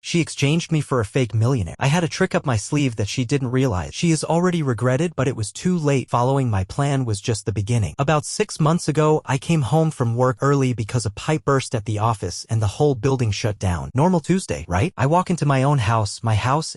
She exchanged me for a fake millionaire. I had a trick up my sleeve that she didn't realize. She is already regretted, but it was too late. Following my plan was just the beginning. About 6 months ago, I came home from work early because a pipe burst at the office and the whole building shut down. Normal Tuesday, right? I walk into my own house,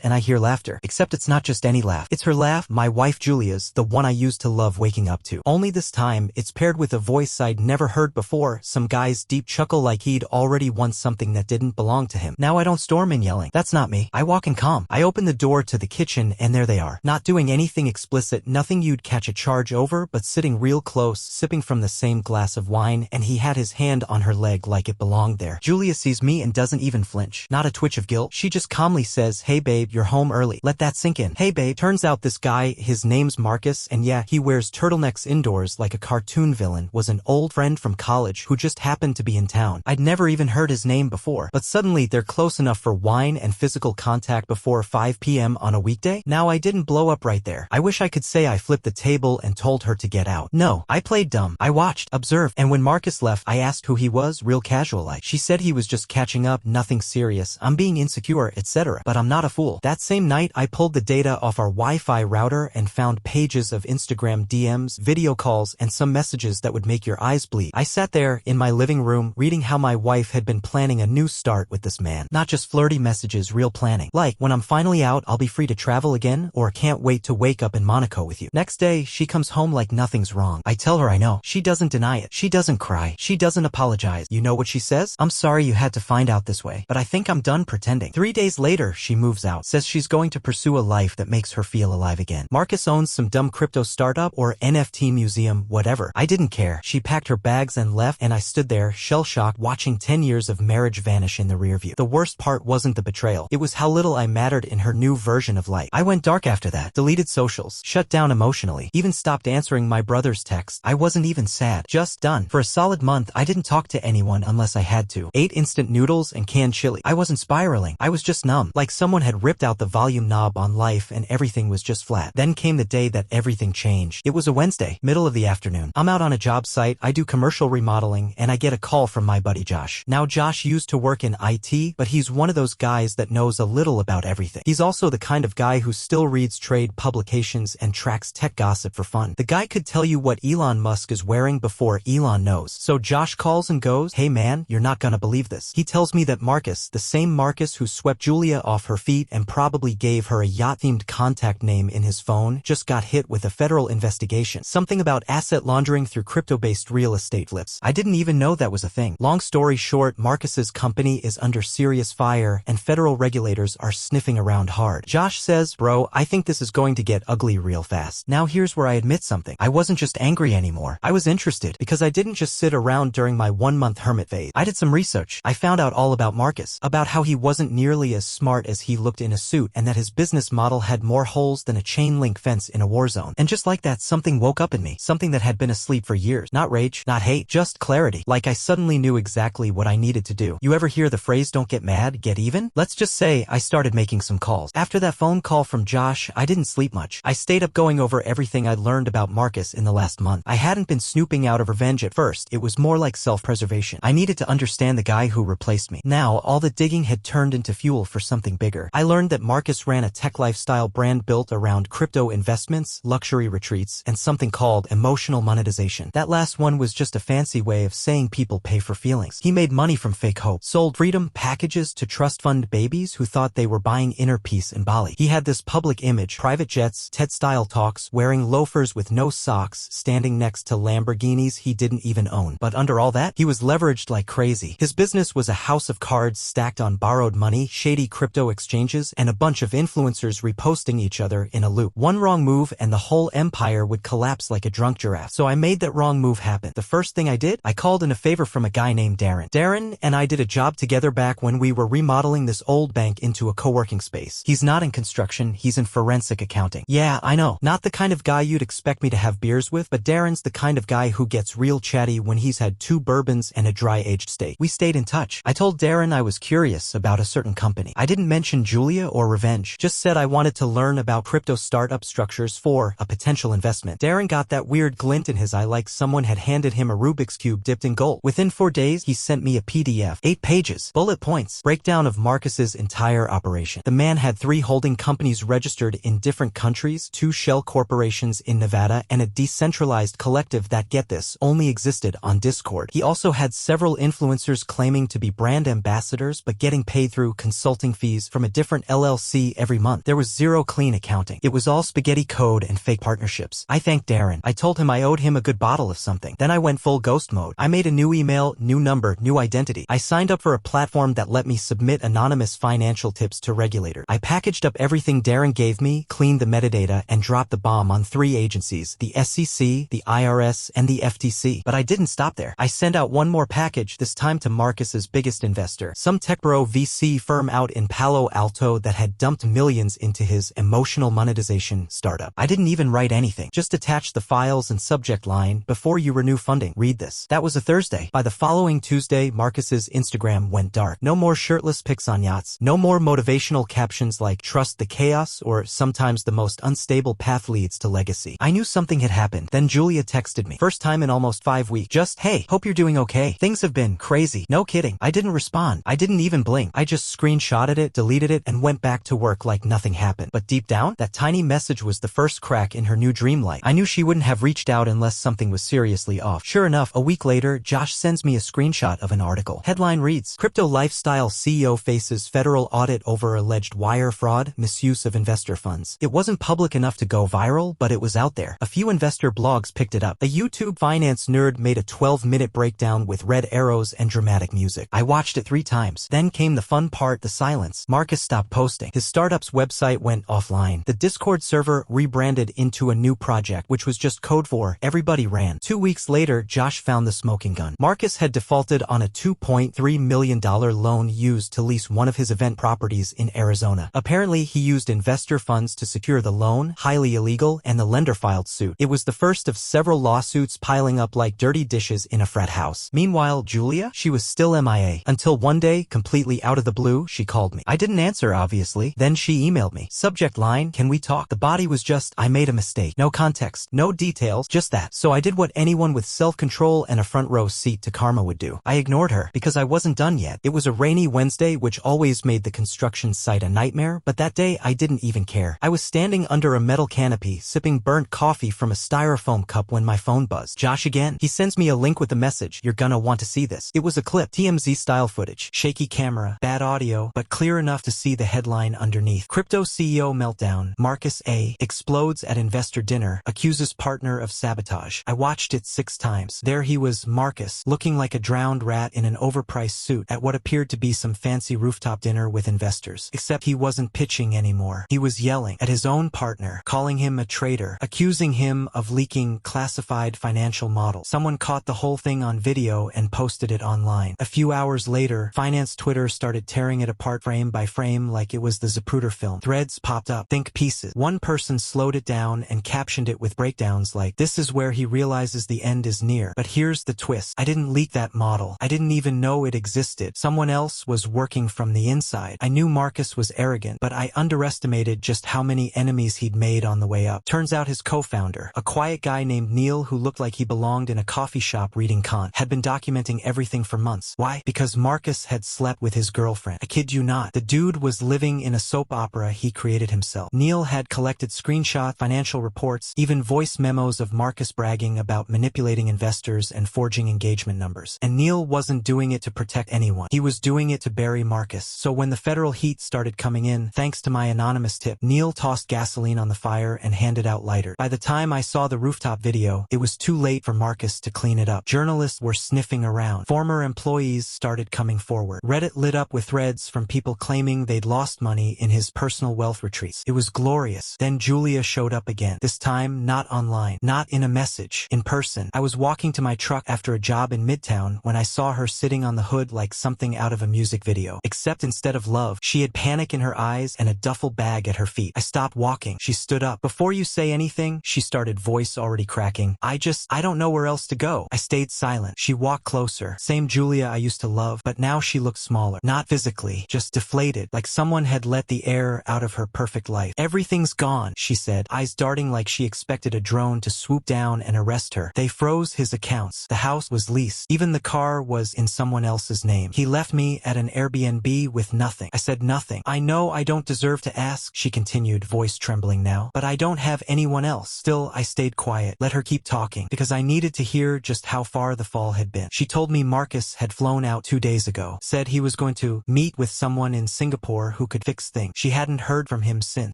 and I hear laughter. Except it's not just any laugh. It's her laugh, my wife Julia's, the one I used to love waking up to. Only this time, it's paired with a voice I'd never heard before, some guy's deep chuckle like he'd already won something that didn't belong to him. Now I don't storm in yelling. That's not me. I walk in calm. I open the door to the kitchen and there they are. Not doing anything explicit, nothing you'd catch a charge over, but sitting real close, sipping from the same glass of wine, and he had his hand on her leg like it belonged there. Julia sees me and doesn't even flinch. Not a twitch of guilt. She just calmly says, "Hey babe, you're home early. Let that sink in." Hey babe. Turns out this guy, his name's Marcus, and yeah, he wears turtlenecks indoors like a cartoon villain, was an old friend from college who just happened to be in town. I'd never even heard his name before, but suddenly they're close enough for wine and physical contact before 5 p.m. on a weekday? Now I didn't blow up right there. I wish I could say I flipped the table and told her to get out. No, I played dumb. I watched, observed, and when Marcus left, I asked who he was, real casual-like. She said he was just catching up, nothing serious, I'm being insecure, etc. But I'm not a fool. That same night, I pulled the data off our Wi-Fi router and found pages of Instagram DMs, video calls, and some messages that would make your eyes bleed. I sat there, in my living room, reading how my wife had been planning a new start with this man. Not just flirty messages, real planning. Like, when I'm finally out, I'll be free to travel again, or can't wait to wake up in Monaco with you. Next day, she comes home like nothing's wrong. I tell her I know. She doesn't deny it. She doesn't cry. She doesn't apologize. You know what she says? "I'm sorry you had to find out this way, but I think I'm done pretending." 3 days later, she moves out. Says she's going to pursue a life that makes her feel alive again. Marcus owns some dumb crypto startup or NFT museum, whatever. I didn't care. She packed her bags and left, and I stood there, shell-shocked, watching 10 years of marriage vanish in the rearview. The worst part wasn't the betrayal. It was how little I mattered in her new version of life. I went dark after that. Deleted socials. Shut down emotionally. Even stopped answering my brother's texts. I wasn't even sad. Just done. For a solid month, I didn't talk to anyone unless I had to. Ate instant noodles and canned chili. I wasn't spiraling. I was just numb. Like someone had ripped out the volume knob on life and everything was just flat. Then came the day that everything changed. It was a Wednesday, middle of the afternoon. I'm out on a job site. I do commercial remodeling and I get a call from my buddy Josh. Now Josh used to work in IT, but he's one of those guys that knows a little about everything. He's also the kind of guy who still reads trade publications and tracks tech gossip for fun. The guy could tell you what Elon Musk is wearing before Elon knows. So Josh calls and goes, "Hey man, you're not gonna believe this." He tells me that Marcus, the same Marcus who swept Julia off her feet and probably gave her a yacht-themed contact name in his phone, just got hit with a federal investigation. Something about asset laundering through crypto-based real estate flips. I didn't even know that was a thing. Long story short, Marcus's company is under serious fire and federal regulators are sniffing around hard. Josh says, "Bro, I think this is going to get ugly real fast." Now here's where I admit something. I wasn't just angry anymore. I was interested because I didn't just sit around during my 1-month hermit phase. I did some research. I found out all about Marcus, about how he wasn't nearly as smart as he looked in a suit and that his business model had more holes than a chain link fence in a war zone. And just like that, something woke up in me. Something that had been asleep for years. Not rage, not hate, just clarity. Like I suddenly knew exactly what I needed to do. You ever hear the phrase, "Don't get mad, get even"? Let's just say I started making some calls. After that phone call from Josh, I didn't sleep much. I stayed up going over everything I'd learned about Marcus in the last month. I hadn't been snooping out of revenge at first. It was more like self-preservation. I needed to understand the guy who replaced me. Now, all the digging had turned into fuel for something bigger. I learned that Marcus ran a tech lifestyle brand built around crypto investments, luxury retreats, and something called emotional monetization. That last one was just a fancy way of saying people pay for feelings. He made money from fake hope. Sold freedom packages to trust fund babies who thought they were buying inner peace in Bali. He had this public image, private jets, TED-style talks, wearing loafers with no socks, standing next to Lamborghinis he didn't even own. But under all that, he was leveraged like crazy. His business was a house of cards stacked on borrowed money, shady crypto exchanges, and a bunch of influencers reposting each other in a loop. One wrong move and the whole empire would collapse like a drunk giraffe. So I made that wrong move happen. The first thing I did, I called in a favor from a guy named Darren. Darren and I did a job together back when we were remodeling this old bank into a co-working space. He's not in construction, he's in forensic accounting. Yeah, I know. Not the kind of guy you'd expect me to have beers with, but Darren's the kind of guy who gets real chatty when he's had 2 bourbons and a dry-aged steak. We stayed in touch. I told Darren I was curious about a certain company. I didn't mention Julia or revenge, just said I wanted to learn about crypto startup structures for a potential investment. Darren got that weird glint in his eye like someone had handed him a Rubik's Cube dipped in gold. Within 4 days, he sent me a PDF, 8 pages, bullet points, breakdown of of Marcus's entire operation. The man had 3 holding companies registered in different countries, 2 shell corporations in Nevada, and a decentralized collective that, get this, only existed on Discord. He also had several influencers claiming to be brand ambassadors but getting paid through consulting fees from a different LLC every month. There was zero clean accounting. It was all spaghetti code and fake partnerships. I thanked Darren. I told him I owed him a good bottle of something. Then I went full ghost mode. I made a new email, new number, new identity. I signed up for a platform that let me submit anonymous financial tips to regulators. I packaged up everything Darren gave me, cleaned the metadata, and dropped the bomb on 3 agencies, the SEC, the IRS, and the FTC. But I didn't stop there. I sent out one more package, this time to Marcus's biggest investor, some tech bro VC firm out in Palo Alto that had dumped millions into his emotional monetization startup. I didn't even write anything, just attached the files and subject line, before you renew funding, read this. That was a Thursday. By the following Tuesday, Marcus's Instagram went dark. No more shirtless pics on yachts. No more motivational captions like trust the chaos or sometimes the most unstable path leads to legacy. I knew something had happened. Then Julia texted me. First time in almost 5 weeks. Just, hey, hope you're doing okay. Things have been crazy. No kidding. I didn't respond. I didn't even blink. I just screenshotted it, deleted it, and went back to work like nothing happened. But deep down, that tiny message was the first crack in her new dream light. I knew she wouldn't have reached out unless something was seriously off. Sure enough, a week later, Josh sends me a screenshot of an article. Headline reads, Crypto Lifestyle CEO faces federal audit over alleged wire fraud, misuse of investor funds. It wasn't public enough to go viral, but it was out there. A few investor blogs picked it up. A YouTube finance nerd made a 12-minute breakdown with red arrows and dramatic music. I watched it 3 times. Then came the fun part, the silence. Marcus stopped posting. His startup's website went offline. The Discord server rebranded into a new project, which was just code for everybody ran. 2 weeks later, Josh found the smoking gun. Marcus had defaulted on a $2.3 million loan used to lease one of his event properties in Arizona. Apparently, he used investor funds to secure the loan, highly illegal, and the lender filed suit. It was the first of several lawsuits piling up like dirty dishes in a frat house. Meanwhile, Julia, she was still MIA. Until one day, completely out of the blue, she called me. I didn't answer, obviously. Then she emailed me. Subject line, can we talk? The body was just, I made a mistake. No context, no details, just that. So I did what anyone with self-control and a front row seat to karma would do. I ignored her, because I wasn't done yet. It was a rainy Wednesday, which always made the construction site a nightmare, but that day I didn't even care. I was standing under a metal canopy, sipping burnt coffee from a styrofoam cup when my phone buzzed. Josh again. He sends me a link with a message. You're gonna want to see this. It was a clip, TMZ style footage, shaky camera, bad audio, but clear enough to see the headline underneath. Crypto CEO meltdown. Marcus A. explodes at investor dinner, accuses partner of sabotage. I watched it 6 times. There he was, Marcus, looking like a drowned rat in an overpriced suit at what appeared to be some fancy rooftop dinner with investors. Except he wasn't pitching anymore. He was yelling at his own partner, calling him a traitor, accusing him of leaking classified financial models. Someone caught the whole thing on video and posted it online. A few hours later, finance Twitter started tearing it apart frame by frame like it was the Zapruder film. Threads popped up, think pieces. One person slowed it down and captioned it with breakdowns like, this is where he realizes the end is near. But here's the twist. I didn't leak that model. I didn't even know it existed. Someone else was working from the inside. I knew Marcus was arrogant, but I underestimated just how many enemies he'd made on the way up. Turns out his co-founder, a quiet guy named Neil who looked like he belonged in a coffee shop reading Kant, had been documenting everything for months. Why? Because Marcus had slept with his girlfriend. I kid you not. The dude was living in a soap opera he created himself. Neil had collected screenshots, financial reports, even voice memos of Marcus bragging about manipulating investors and forging engagement numbers. And Neil wasn't doing it to protect anyone. He was doing it to bury Marcus. So when the federal heat started coming in, thanks to my anonymous tip, Neil tossed gasoline on the fire and handed out lighter. By the time I saw the rooftop video, it was too late for Marcus to clean it up. Journalists were sniffing around. Former employees started coming forward. Reddit lit up with threads from people claiming they'd lost money in his personal wealth retreats. It was glorious. Then Julia showed up again. This time, not online, not in a message, in person. I was walking to my truck after a job in Midtown when I saw her sitting on the hood like something out of a music video. Except instead of love, she had panic in her eyes and a duffel bag at her feet. I stopped walking. She stood up. Before you say anything, she started, voice already cracking. I don't know where else to go. I stayed silent. She walked closer. Same Julia I used to love, but now she looked smaller. Not physically, just deflated, like someone had let the air out of her perfect life. Everything's gone, she said, eyes darting like she expected a drone to swoop down and arrest her. They froze his accounts. The house was leased. Even the car was in someone else's name. He left me at an Airbnb Airbnb with nothing. I said nothing. I know I don't deserve to ask, she continued, voice trembling now, but I don't have anyone else. Still, I stayed quiet, let her keep talking, because I needed to hear just how far the fall had been. She told me Marcus had flown out 2 days ago, said he was going to meet with someone in Singapore who could fix things. She hadn't heard from him since.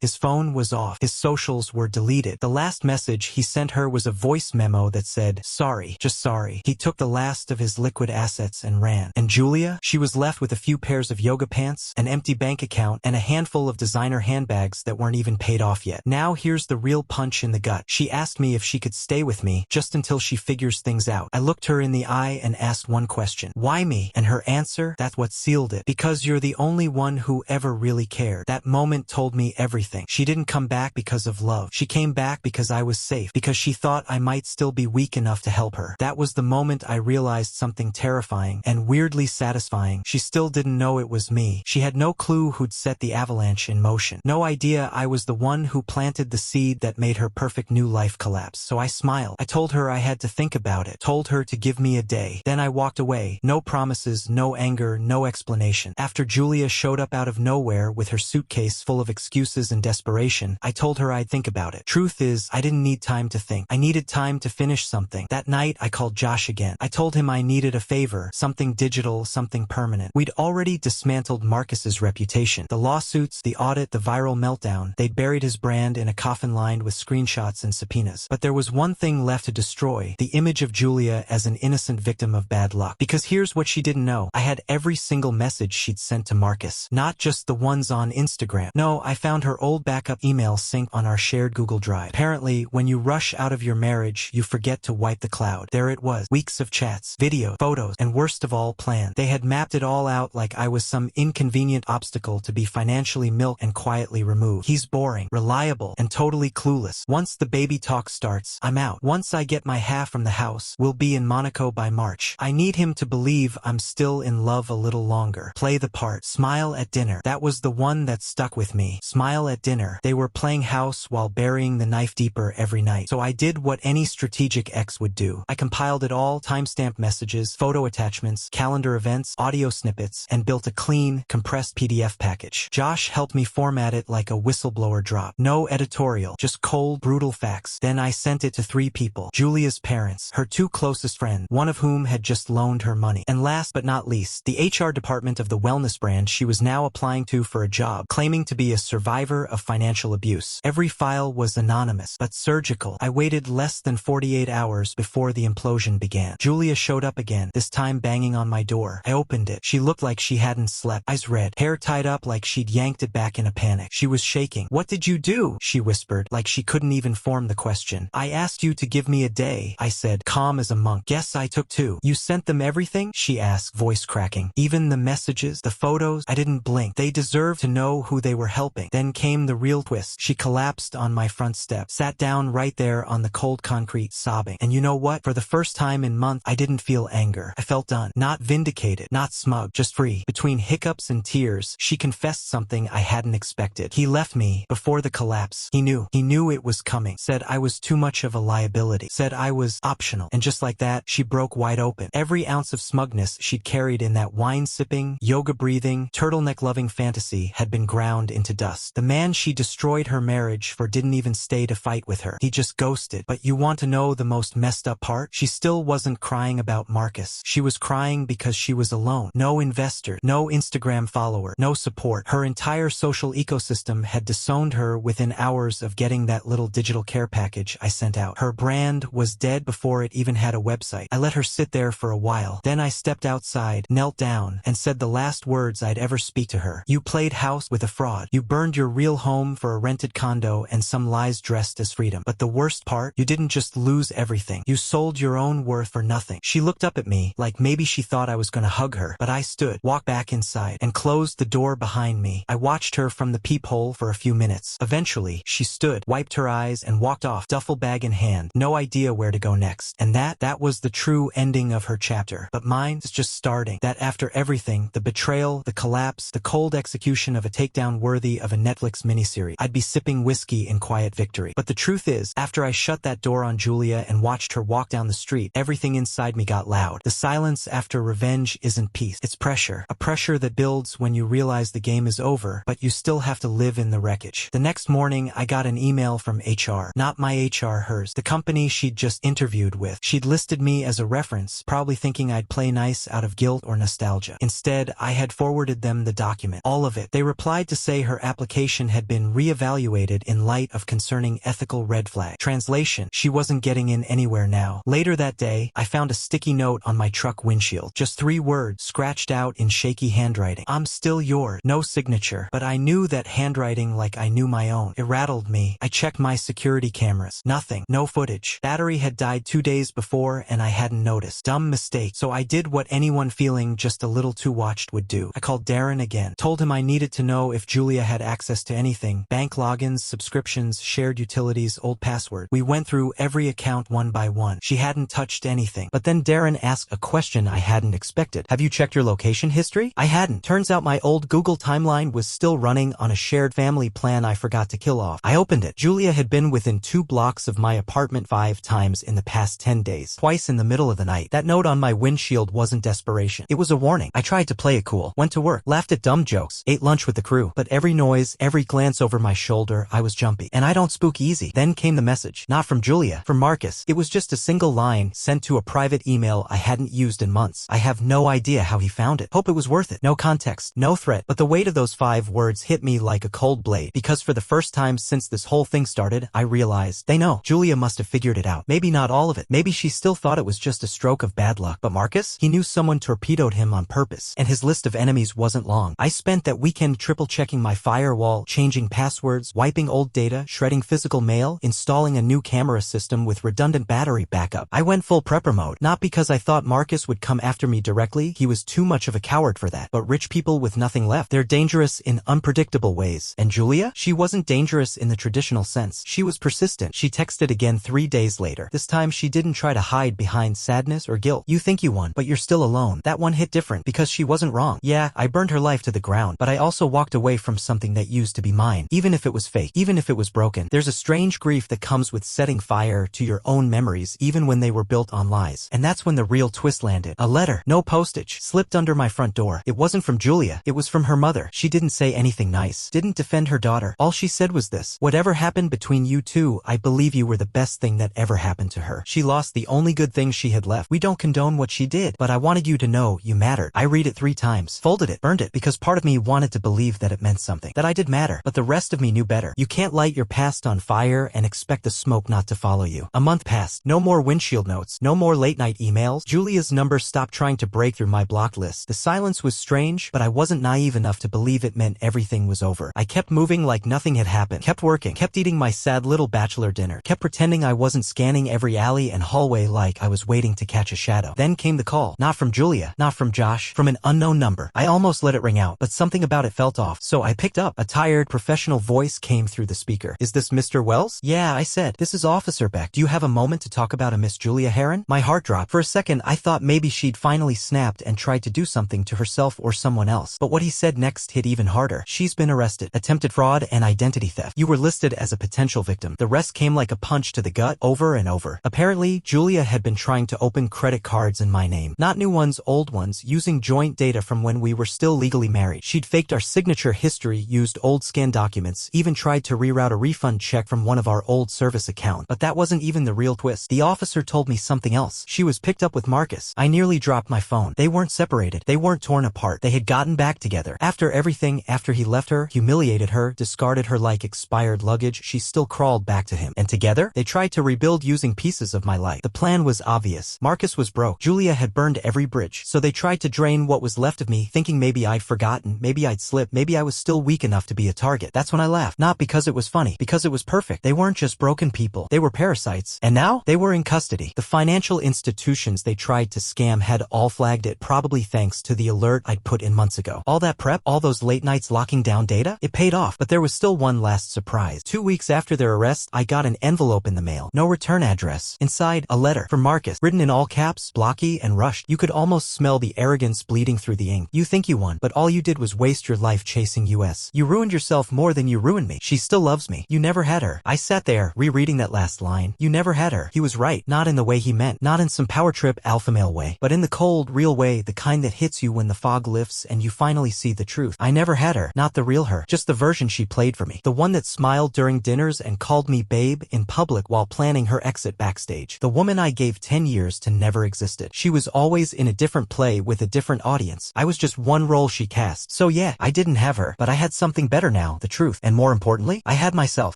His phone was off. His socials were deleted. The last message he sent her was a voice memo that said, sorry, just sorry. He took the last of his liquid assets and ran. And Julia? She was left with a few pairs of yoga pants, an empty bank account, and a handful of designer handbags that weren't even paid off yet. Now here's the real punch in the gut. She asked me if she could stay with me just until she figures things out. I looked her in the eye and asked one question. Why me? And her answer, that's what sealed it. Because you're the only one who ever really cared. That moment told me everything. She didn't come back because of love. She came back because I was safe, because she thought I might still be weak enough to help her. That was the moment I realized something terrifying and weirdly satisfying. She still didn't know it was me. She had no clue who'd set the avalanche in motion. No idea I was the one who planted the seed that made her perfect new life collapse. So I smiled. I told her I had to think about it. Told her to give me a day. Then I walked away. No promises, no anger, no explanation. After Julia showed up out of nowhere with her suitcase full of excuses and desperation, I told her I'd think about it. Truth is, I didn't need time to think. I needed time to finish something. That night, I called Josh again. I told him I needed a favor, something digital, something permanent. We'd already dismantled Marcus's reputation. The lawsuits, the audit, the viral meltdown, they'd buried his brand in a coffin lined with screenshots and subpoenas. But there was one thing left to destroy, the image of Julia as an innocent victim of bad luck. Because here's what she didn't know. I had every single message she'd sent to Marcus. Not just the ones on Instagram. No, I found her old backup email synced on our shared Google Drive. Apparently, when you rush out of your marriage, you forget to wipe the cloud. There it was. Weeks of chats, videos, photos, and worst of all, plans. They had mapped it all out like I was some inconvenient obstacle to be financially milked and quietly removed. He's boring, reliable, and totally clueless. Once the baby talk starts, I'm out. Once I get my half from the house, we'll be in Monaco by March. I need him to believe I'm still in love a little longer. Play the part. Smile at dinner. That was the one that stuck with me. Smile at dinner. They were playing house while burying the knife deeper every night. So I did what any strategic ex would do. I compiled it all, timestamp messages, photo attachments, calendar events, audio snippets, and built a clean, compressed PDF package. Josh helped me format it like a whistleblower drop. No editorial, just cold, brutal facts. Then I sent it to 3 people. Julia's parents, her 2 closest friends, one of whom had just loaned her money. And last but not least, the HR department of the wellness brand she was now applying to for a job, claiming to be a survivor of financial abuse. Every file was anonymous, but surgical. I waited less than 48 hours before the implosion began. Julia showed up again, this time banging on my door. I opened it. She looked like she hadn't slept. Eyes red, hair tied up like she'd yanked it back in a panic. She was shaking. What did you do? She whispered, like she couldn't even form the question. I asked you to give me a day, I said, calm as a monk. Guess I took 2. You sent them everything? She asked, voice cracking. Even the messages, the photos? I didn't blink. They deserved to know who they were helping. Then came the real twist. She collapsed on my front step, sat down right there on the cold concrete, sobbing. And you know what? For the first time in months, I didn't feel anger. I felt done. Not vindicated, not smug, just free. Between hiccups and tears, she confessed something I hadn't expected. He left me before the collapse. He knew it was coming. Said I was too much of a liability. Said I was optional. And just like that, she broke wide open. Every ounce of smugness she'd carried in that wine-sipping, yoga-breathing, turtleneck-loving fantasy had been ground into dust. The man she destroyed her marriage for didn't even stay to fight with her. He just ghosted. But you want to know the most messed up part? She still wasn't crying about Marcus. She was crying because she was alone. No investor, no Instagram follower, no support. Her entire social ecosystem had disowned her within hours of getting that little digital care package I sent out. Her brand was dead before it even had a website. I let her sit there for a while. Then I stepped outside, knelt down, and said the last words I'd ever speak to her. You played house with a fraud. You burned your real home for a rented condo and some lies dressed as freedom. But the worst part, you didn't just lose everything. You sold your own worth for nothing. She looked up at me like maybe she thought I was going to hug her. But I stood, walked back inside, and closed the door behind me. I watched her from the peephole for a few minutes. Eventually, she stood, wiped her eyes, and walked off, duffel bag in hand. No idea where to go next. And that was the true ending of her chapter. But mine is just starting. That after everything, the betrayal, the collapse, the cold execution of a takedown worthy of a Netflix miniseries, I'd be sipping whiskey in quiet victory. But the truth is, after I shut that door on Julia and watched her walk down the street, everything inside me got loud. The silence after revenge isn't peace. It's pressure. A pressure that builds when you realize the game is over, but you still have to live in the wreckage. The next morning, I got an email from HR. Not my HR, hers. The company she'd just interviewed with. She'd listed me as a reference, probably thinking I'd play nice out of guilt or nostalgia. Instead, I had forwarded them the document. All of it. They replied to say her application had been re-evaluated in light of concerning ethical red flag. Translation: she wasn't getting in anywhere now. Later that day, I found a sticky note on my truck windshield. Just 3 words, scratched out in shaky handwriting. I'm still yours. No signature. But I knew that handwriting like I knew my own. It rattled me. I checked my security cameras. Nothing. No footage. Battery had died 2 days before and I hadn't noticed. Dumb mistake. So I did what anyone feeling just a little too watched would do. I called Darren again. Told him I needed to know if Julia had access to anything. Bank logins, subscriptions, shared utilities, old password. We went through every account one by one. She hadn't touched anything. But then Darren asked a question I hadn't expected. Have you checked your location history? I hadn't. Turns out my old Google timeline was still running on a shared family plan I forgot to kill off. I opened it. Julia had been within 2 blocks of my apartment 5 times in the past 10 days. Twice in the middle of the night. That note on my windshield wasn't desperation. It was a warning. I tried to play it cool. Went to work. Laughed at dumb jokes. Ate lunch with the crew. But every noise, every glance over my shoulder, I was jumpy. And I don't spook easy. Then came the message. Not from Julia. From Marcus. It was just a single line sent to a private email I hadn't used in months. I have no idea how he found it. Hope it was worth it. No context. No threat. But the weight of those 5 words hit me like a cold blade. Because for the first time since this whole thing started, I realized they know. Julia must have figured it out. Maybe not all of it. Maybe she still thought it was just a stroke of bad luck. But Marcus? He knew someone torpedoed him on purpose. And his list of enemies wasn't long. I spent that weekend triple-checking my firewall, changing passwords, wiping old data, shredding physical mail, installing a new camera system with redundant battery backup. I went full prepper mode. Not because I thought Marcus would come after me directly. He was too much of a coward for that. But rich people with nothing left. They're dangerous in unpredictable ways. And Julia? She wasn't dangerous in the traditional sense. She was persistent. She texted again 3 days later. This time she didn't try to hide behind sadness or guilt. You think you won, but you're still alone. That one hit different because she wasn't wrong. Yeah, I burned her life to the ground, but I also walked away from something that used to be mine. Even if it was fake, even if it was broken. There's a strange grief that comes with setting fire to your own memories even when they were built on lies. And that's when the real twist landed. A letter, no postage, slipped under my front door. It wasn't from Julia. It was from her mother. She didn't say anything nice. Didn't defend her daughter. All she said was this: whatever happened between you two, I believe you were the best thing that ever happened to her. She lost the only good thing she had left. We don't condone what she did, but I wanted you to know you mattered. I read it 3 times, folded it, burned it, because part of me wanted to believe that it meant something, that I did matter, but the rest of me knew better. You can't light your past on fire and expect the smoke not to follow you. A month passed. No more windshield notes. No more late-night emails. Julia's number stopped trying to break through my blocked list. The silence was strange, but I wasn't naive enough to believe it meant everything was over. I kept moving like nothing had happened. Kept working. Kept eating my sad little bachelor dinner. Kept pretending I wasn't scanning every alley and hallway like I was waiting to catch a shadow. Then came the call. Not from Julia. Not from Josh. From an unknown number. I almost let it ring out, but something about it felt off. So I picked up. A tired, professional voice came through the speaker. Is this Mr. Wells? Yeah, I said. This is Officer Beck. Do you have a moment to talk about a Miss Julia Heron? My heart dropped. For a second, I thought maybe she'd finally snapped and tried to do something to herself or someone else. But what he said next hit even harder. She's been arrested. Attempted fraud and identity theft. You were listed as a potential victim. The rest came like a punch to the gut, over and over. Apparently, Julia had been trying to open credit cards in my name. Not new ones, old ones, using joint data from when we were still legally married. She'd faked our signature history, used old scan documents, even tried to reroute a refund check from one of our old service accounts. But that wasn't even the real twist. The officer told me something else. She was picked up with Marcus. I nearly dropped my phone. They weren't separated. They weren't torn apart. They had gotten back together. After everything, after he left her, humiliated her, discarded her like expired luggage, she still crawled back to him. And together, they tried to rebuild using pieces of my life. The plan was obvious. Marcus was broke. Julia had burned every bridge. So they tried to drain what was left of me, thinking maybe I'd forgotten, maybe I'd slipped, maybe I was still weak enough to be a target. That's when I laughed. Not because it was funny, because it was perfect. They weren't just broken people. They were parasites. And now, they were in custody. The financial institutions they tried to scam had all flagged it, probably thanks to the alert I'd put in months ago. All that prep, all those late nights locking down data, it paid off. But there was still one last surprise. 2 weeks after their arrest, I got an envelope in the mail. No return address. Inside, a letter from Marcus, written in all caps, blocky and rushed. You could almost smell the arrogance bleeding through the ink. You think you won, but all you did was waste your life chasing US. You ruined yourself more than you ruined me. She still loves me. You never had her. I sat there, rereading that last line. You never had her. He was right. Not in the way he meant. Not in some power trip alpha male way. But in the cold, real way, the kind that hits you when when the fog lifts and you finally see the truth. I never had her. Not the real her. Just the version she played for me. The one that smiled during dinners and called me babe in public while planning her exit backstage. The woman I gave 10 years to never existed. She was always in a different play with a different audience. I was just one role she cast. So yeah, I didn't have her, but I had something better now, the truth. And more importantly, I had myself.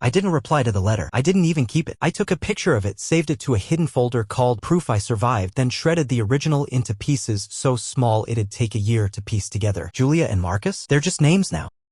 I didn't reply to the letter. I didn't even keep it. I took a picture of it, saved it to a hidden folder called Proof I Survived, then shredded the original into pieces so small it'd take a year to piece together. Julia and Marcus? They're just names now.